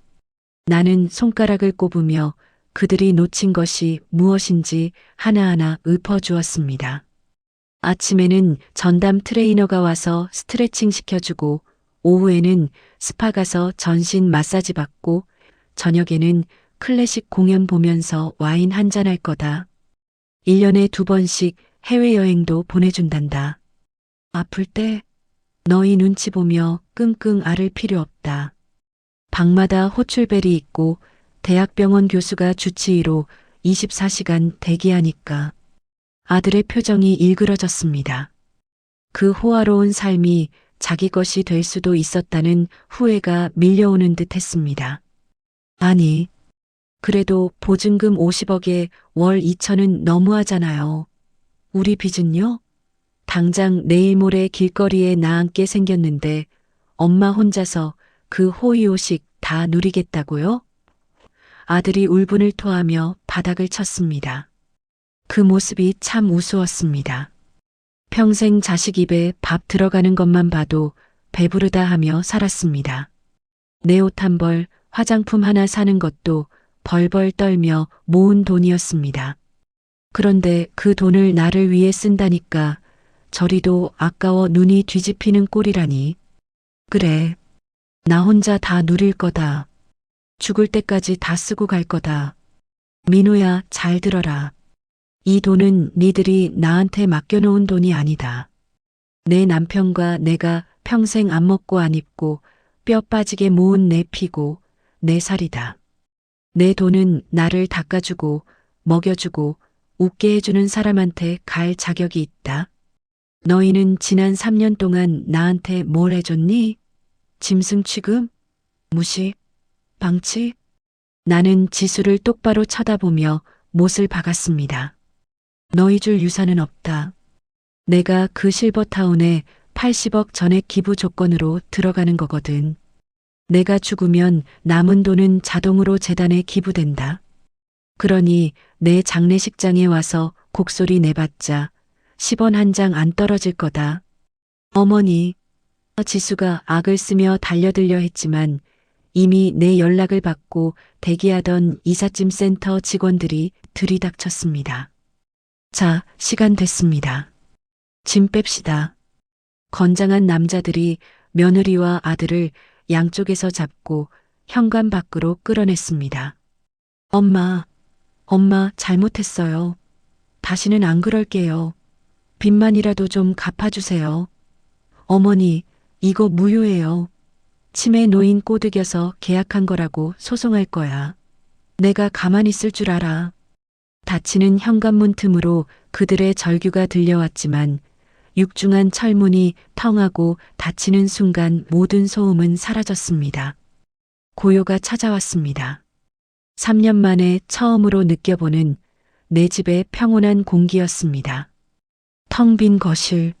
나는 손가락을 꼽으며 그들이 놓친 것이 무엇인지 하나하나 읊어주었습니다. 아침에는 전담 트레이너가 와서 스트레칭 시켜주고, 오후에는 스파 가서 전신 마사지 받고, 저녁에는 클래식 공연 보면서 와인 한잔할 거다. 1년에 2번씩 해외여행도 보내준단다. 아플 때 너희 눈치 보며 끙끙 앓을 필요 없다. 방마다 호출벨이 있고 대학병원 교수가 주치의로 24시간 대기하니까. 아들의 표정이 일그러졌습니다. 그 호화로운 삶이 자기 것이 될 수도 있었다는 후회가 밀려오는 듯 했습니다. 아니, 그래도 보증금 50억에 월 2천은 너무하잖아요. 우리 빚은요? 당장 내일 모레 길거리에 나앉게 생겼는데 엄마 혼자서 그 호의호식 다 누리겠다고요? 아들이 울분을 토하며 바닥을 쳤습니다. 그 모습이 참 우스웠습니다. 평생 자식 입에 밥 들어가는 것만 봐도 배부르다 하며 살았습니다. 내 옷 한 벌, 화장품 하나 사는 것도 벌벌 떨며 모은 돈이었습니다. 그런데 그 돈을 나를 위해 쓴다니까 저리도 아까워 눈이 뒤집히는 꼴이라니. 그래, 나 혼자 다 누릴 거다. 죽을 때까지 다 쓰고 갈 거다. 민호야, 잘 들어라. 이 돈은 니들이 나한테 맡겨놓은 돈이 아니다. 내 남편과 내가 평생 안 먹고 안 입고 뼈 빠지게 모은 내 피고 내 살이다. 내 돈은 나를 닦아주고 먹여주고 웃게 해주는 사람한테 갈 자격이 있다. 너희는 지난 3년 동안 나한테 뭘 해줬니? 짐승 취급? 무시? 방치? 나는 지수를 똑바로 쳐다보며 못을 박았습니다. 너희 줄 유산은 없다. 내가 그 실버타운에 80억 전액 기부 조건으로 들어가는 거거든. 내가 죽으면 남은 돈은 자동으로 재단에 기부된다. 그러니 내 장례식장에 와서 곡소리 내봤자 10원 한 장 안 떨어질 거다. 어머니, 지수가 악을 쓰며 달려들려 했지만 이미 내 연락을 받고 대기하던 이삿짐 센터 직원들이 들이닥쳤습니다. 자, 시간 됐습니다. 짐 뺍시다. 건장한 남자들이 며느리와 아들을 양쪽에서 잡고 현관 밖으로 끌어냈습니다. 엄마 잘못했어요. 다시는 안 그럴게요. 빚만이라도 좀 갚아주세요. 어머니, 이거 무효예요. 치매 노인 꼬드겨서 계약한 거라고 소송할 거야. 내가 가만히 있을 줄 알아. 닫히는 현관문 틈으로 그들의 절규가 들려왔지만 육중한 철문이 텅하고 닫히는 순간 모든 소음은 사라졌습니다. 고요가 찾아왔습니다. 3년 만에 처음으로 느껴보는 내 집의 평온한 공기였습니다. 텅 빈 거실,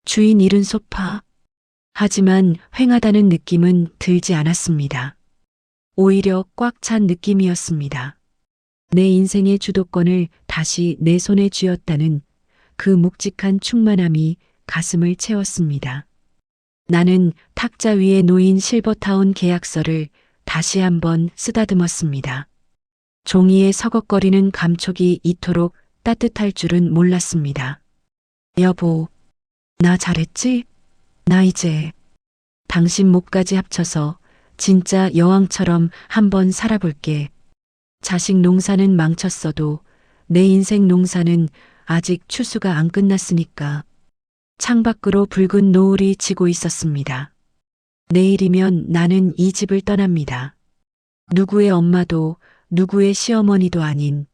주인 잃은 소파, 하지만 휑하다는 느낌은 들지 않았습니다. 오히려 꽉 찬 느낌이었습니다. 내 인생의 주도권을 다시 내 손에 쥐었다는 그 묵직한 충만함이 가슴을 채웠습니다. 나는 탁자 위에 놓인 실버타운 계약서를 다시 한번 쓰다듬었습니다. 종이에 서걱거리는 감촉이 이토록 따뜻할 줄은 몰랐습니다. 여보, 나 잘했지? 나 이제 당신 목까지 합쳐서 진짜 여왕처럼 한번 살아볼게. 자식 농사는 망쳤어도 내 인생 농사는 아직 추수가 안 끝났으니까. 창밖으로 붉은 노을이 지고 있었습니다. 내일이면 나는 이 집을 떠납니다. 누구의 엄마도 누구의 시어머니도 아닌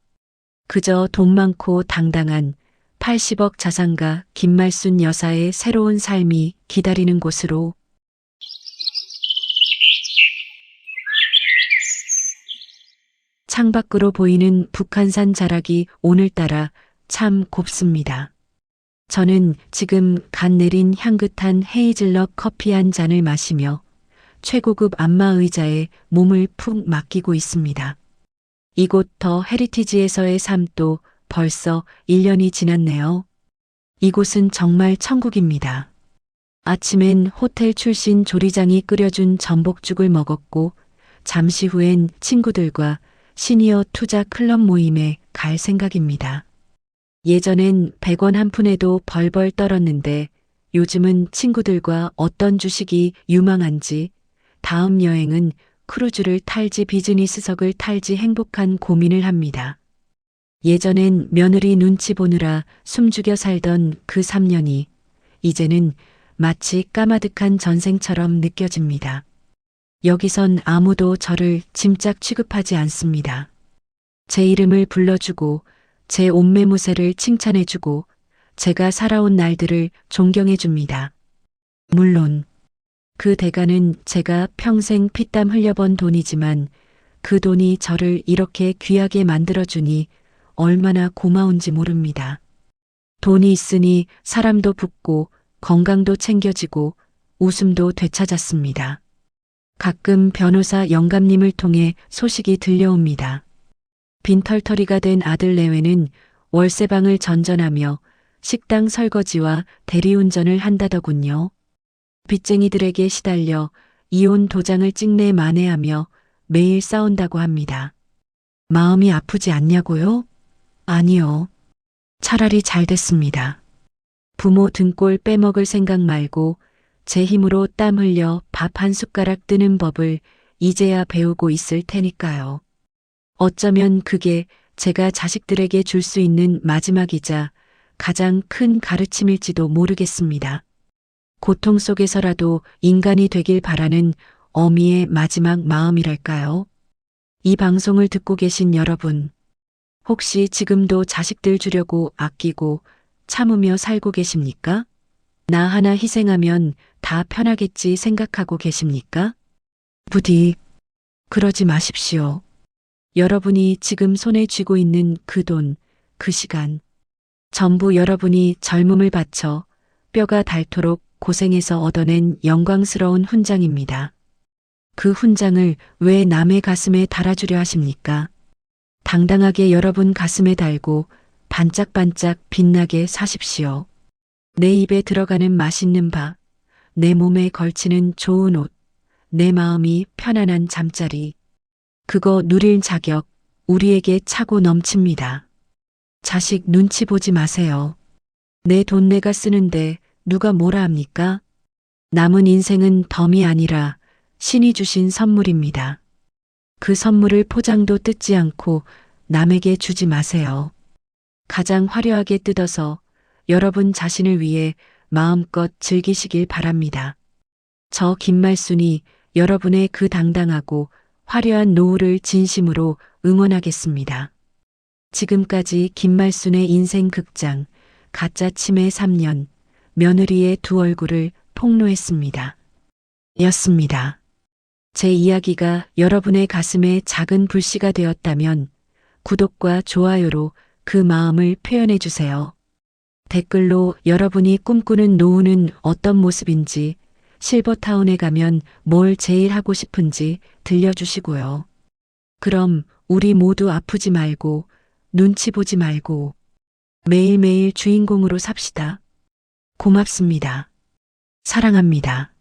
그저 돈 많고 당당한 80억 자산가 김말순 여사의 새로운 삶이 기다리는 곳으로. 창밖으로 보이는 북한산 자락이 오늘따라 참 곱습니다. 저는 지금 갓 내린 향긋한 헤이즐넛 커피 한 잔을 마시며 최고급 안마 의자에 몸을 푹 맡기고 있습니다. 이곳 더 헤리티지에서의 삶도 벌써 1년이 지났네요. 이곳은 정말 천국입니다. 아침엔 호텔 출신 조리장이 끓여준 전복죽을 먹었고 잠시 후엔 친구들과 시니어 투자 클럽 모임에 갈 생각입니다. 예전엔 100원 한 푼에도 벌벌 떨었는데 요즘은 친구들과 어떤 주식이 유망한지, 다음 여행은 크루즈를 탈지 비즈니스석을 탈지 행복한 고민을 합니다. 예전엔 며느리 눈치 보느라 숨죽여 살던 그 3년이 이제는 마치 까마득한 전생처럼 느껴집니다. 여기선 아무도 저를 짐짝 취급하지 않습니다. 제 이름을 불러주고 제 옷매무새를 칭찬해주고 제가 살아온 날들을 존경해줍니다. 물론 그 대가는 제가 평생 피땀 흘려번 돈이지만 그 돈이 저를 이렇게 귀하게 만들어주니 얼마나 고마운지 모릅니다. 돈이 있으니 사람도 붙고 건강도 챙겨지고 웃음도 되찾았습니다. 가끔 변호사 영감님을 통해 소식이 들려옵니다. 빈털터리가 된 아들 내외는 월세방을 전전하며 식당 설거지와 대리운전을 한다더군요. 빚쟁이들에게 시달려 이혼 도장을 찍내 만회하며 매일 싸운다고 합니다. 마음이 아프지 않냐고요? 아니요. 차라리 잘 됐습니다. 부모 등골 빼먹을 생각 말고 제 힘으로 땀 흘려 밥 한 숟가락 뜨는 법을 이제야 배우고 있을 테니까요. 어쩌면 그게 제가 자식들에게 줄 수 있는 마지막이자 가장 큰 가르침일지도 모르겠습니다. 고통 속에서라도 인간이 되길 바라는 어미의 마지막 마음이랄까요? 이 방송을 듣고 계신 여러분, 혹시 지금도 자식들 주려고 아끼고 참으며 살고 계십니까? 나 하나 희생하면 다 편하겠지 생각하고 계십니까? 부디 그러지 마십시오. 여러분이 지금 손에 쥐고 있는 그 돈, 그 시간, 전부 여러분이 젊음을 바쳐 뼈가 닳도록 고생해서 얻어낸 영광스러운 훈장입니다. 그 훈장을 왜 남의 가슴에 달아주려 하십니까? 당당하게 여러분 가슴에 달고 반짝반짝 빛나게 사십시오. 내 입에 들어가는 맛있는 밥, 내 몸에 걸치는 좋은 옷, 내 마음이 편안한 잠자리. 그거 누릴 자격 우리에게 차고 넘칩니다. 자식 눈치 보지 마세요. 내 돈 내가 쓰는데 누가 뭐라 합니까? 남은 인생은 덤이 아니라 신이 주신 선물입니다. 그 선물을 포장도 뜯지 않고 남에게 주지 마세요. 가장 화려하게 뜯어서 여러분 자신을 위해 마음껏 즐기시길 바랍니다. 저 김말순이 여러분의 그 당당하고 화려한 노후를 진심으로 응원하겠습니다. 지금까지 김말순의 인생 극장, 가짜 치매 3년, 며느리의 두 얼굴을 폭로했습니다. 였습니다. 제 이야기가 여러분의 가슴에 작은 불씨가 되었다면 구독과 좋아요로 그 마음을 표현해 주세요. 댓글로 여러분이 꿈꾸는 노후는 어떤 모습인지 실버타운에 가면 뭘 제일 하고 싶은지 들려주시고요. 그럼 우리 모두 아프지 말고 눈치 보지 말고 매일매일 주인공으로 삽시다. 고맙습니다. 사랑합니다.